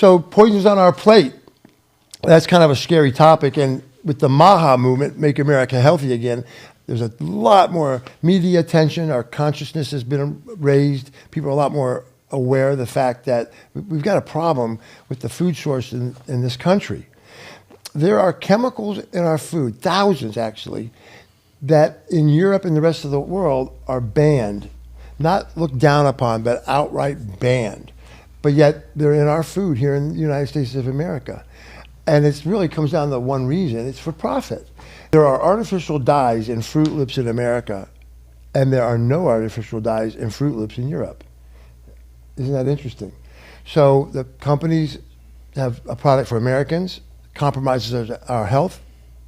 So poisons on our plate. That's kind of a scary topic. And with the MAHA movement, Make America Healthy Again, there's a lot more media attention. Our consciousness has been raised. People are a lot more aware of the fact that we've got a problem with the food source in this country. There are chemicals in our food, thousands actually, that in Europe and the rest of the world are banned. Not looked down upon, but outright banned. But yet they're in our food here in the United States of America. And it really comes down to one reason: it's for profit. There are artificial dyes in Fruit Loops in America, and there are no artificial dyes in Fruit Loops in Europe. Isn't that interesting? So the companies have a product for Americans, compromises our health,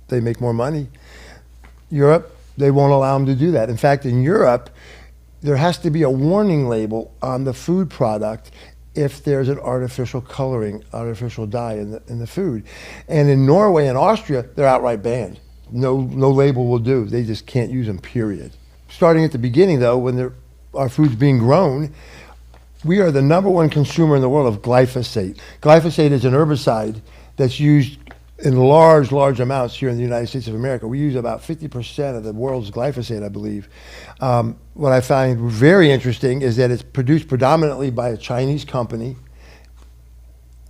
they make more money. Europe, they won't allow them to do that. In fact, in Europe, there has to be a warning label on the food product if there's an artificial coloring, artificial dye in the food. And in Norway and Austria, they're outright banned. No label will do. They just can't use them, period. Starting at the beginning, though, when our food's being grown, we are the #1 consumer in the world of glyphosate. Glyphosate is an herbicide that's used in large amounts here in the United States of America. We use about 50% of the world's glyphosate, I believe. What I find very interesting is that it's produced predominantly by a Chinese company,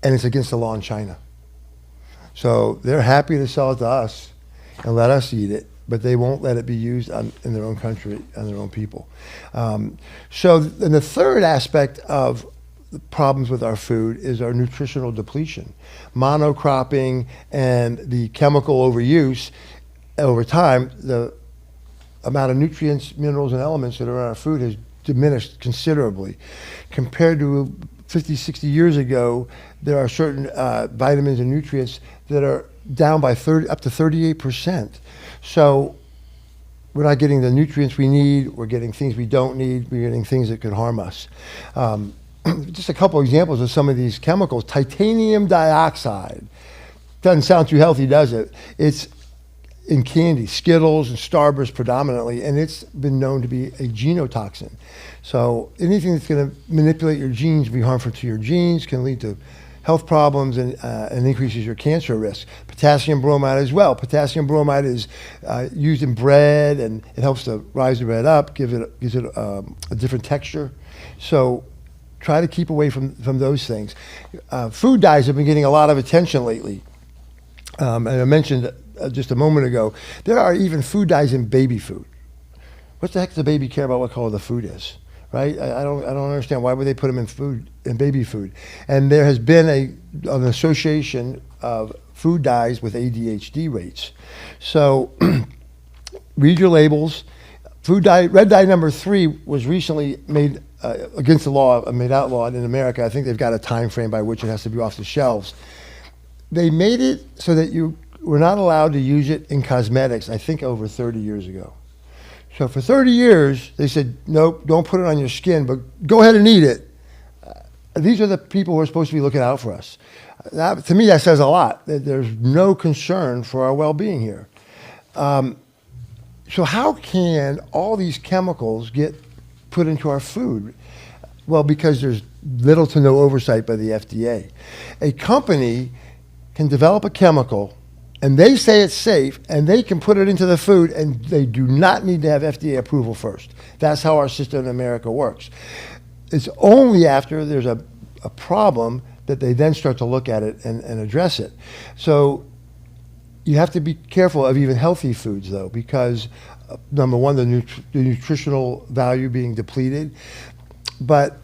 and it's against the law in China. So they're happy to sell it to us and let us eat it, but they won't let it be used in their own country, on their own people. So then the third aspect of the problems with our food is our nutritional depletion. Monocropping and the chemical overuse, over time, the amount of nutrients, minerals, and elements that are in our food has diminished considerably. Compared to 50, 60 years ago, there are certain vitamins and nutrients that are down by up to 38%. So we're not getting the nutrients we need, we're getting things we don't need, we're getting things that could harm us. Just a couple examples of some of these chemicals. Titanium dioxide. Doesn't sound too healthy, does it? It's in candy, Skittles and Starburst predominantly, and it's been known to be a genotoxin. So anything that's going to manipulate your genes, be harmful to your genes, can lead to health problems and increases your cancer risk. Potassium bromide as well. Potassium bromide is used in bread, and it helps to rise the bread up, gives it a different texture. So try to keep away from those things. Food dyes have been getting a lot of attention lately. And I mentioned just a moment ago, there are even food dyes in baby food. What the heck does a baby care about what color the food is, right? I don't understand. Why would they put them in baby food? And there has been an association of food dyes with ADHD rates. So read your labels. Food dye, red dye number 3 was recently made against the law, made outlawed in America. I think they've got a time frame by which it has to be off the shelves. They made it so that you were not allowed to use it in cosmetics, I think over 30 years ago. So for 30 years, they said, nope, don't put it on your skin, but go ahead and eat it. These are the people who are supposed to be looking out for us. To me, that says a lot, that there's no concern for our well-being here. So how can all these chemicals get put into our food? Well, because there's little to no oversight by the FDA. A company can develop a chemical, and they say it's safe, and they can put it into the food, and they do not need to have FDA approval first. That's how our system in America works. It's only after there's a problem that they then start to look at it and address it. So you have to be careful of even healthy foods, though, because number one, the nutritional value being depleted, but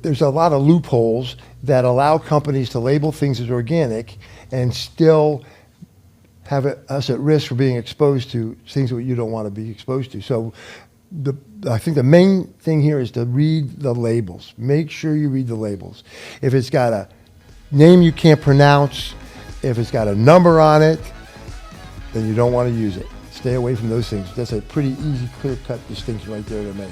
there's a lot of loopholes that allow companies to label things as organic and still have us at risk for being exposed to things that you don't want to be exposed to. So I think the main thing here is to read the labels. Make sure you read the labels. If it's got a name you can't pronounce, if it's got a number on it, then you don't want to use it. Stay away from those things. That's a pretty easy, clear-cut distinction right there to make.